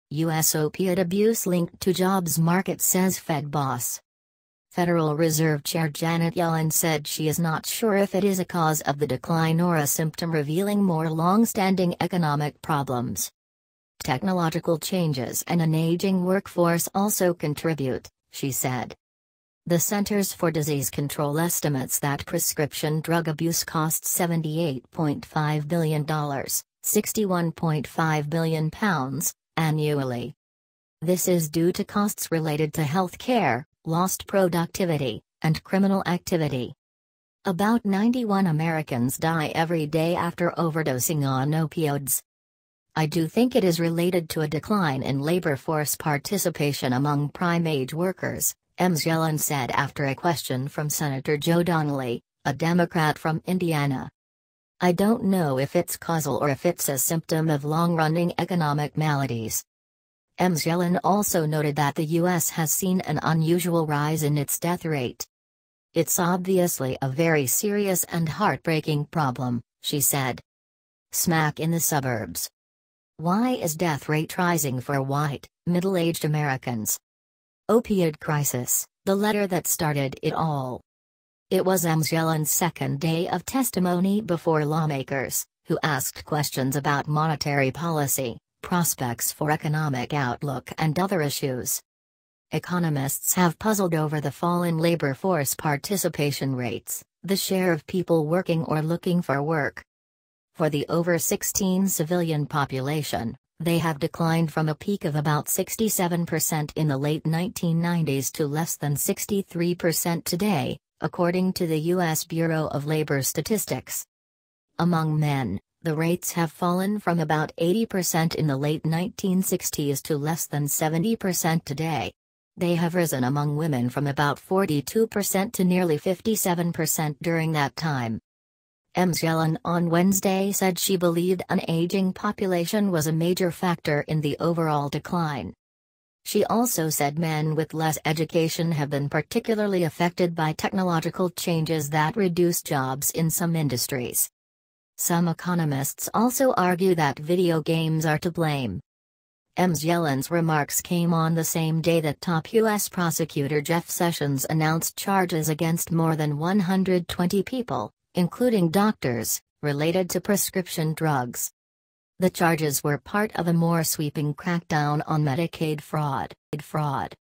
U.S. opiate abuse linked to jobs market, says Fed boss. Federal Reserve Chair Janet Yellen said she is not sure if it is a cause of the decline or a symptom, revealing more long-standing economic problems. Technological changes and an aging workforce also contribute, she said. The Centers for Disease Control estimates that prescription drug abuse costs $78.5 billion, £61.5 billion, annually. This is due to costs related to health care, lost productivity, and criminal activity. About 91 Americans die every day after overdosing on opioids. I do think it is related to a decline in labor force participation among prime-age workers, Ms. Yellen said after a question from Senator Joe Donnelly, a Democrat from Indiana. I don't know if it's causal or if it's a symptom of long-running economic maladies. Ms. Yellen also noted that the U.S. has seen an unusual rise in its death rate. It's obviously a very serious and heartbreaking problem, she said. Smack in the suburbs. Why is death rate rising for white, middle-aged Americans? Opioid crisis, the letter that started it all. It was Ms. Yellen's second day of testimony before lawmakers, who asked questions about monetary policy, prospects for economic outlook and other issues. Economists have puzzled over the fall in labor force participation rates, the share of people working or looking for work. For the over 16 civilian population, they have declined from a peak of about 67% in the late 1990s to less than 63% today, according to the U.S. Bureau of Labor Statistics. Among men, the rates have fallen from about 80% in the late 1960s to less than 70% today. They have risen among women from about 42% to nearly 57% during that time. Ms. Yellen on Wednesday said she believed an aging population was a major factor in the overall decline. She also said men with less education have been particularly affected by technological changes that reduce jobs in some industries. Some economists also argue that video games are to blame. Ms. Yellen's remarks came on the same day that top U.S. prosecutor Jeff Sessions announced charges against more than 120 people, including doctors, related to prescription drugs. The charges were part of a more sweeping crackdown on Medicaid fraud.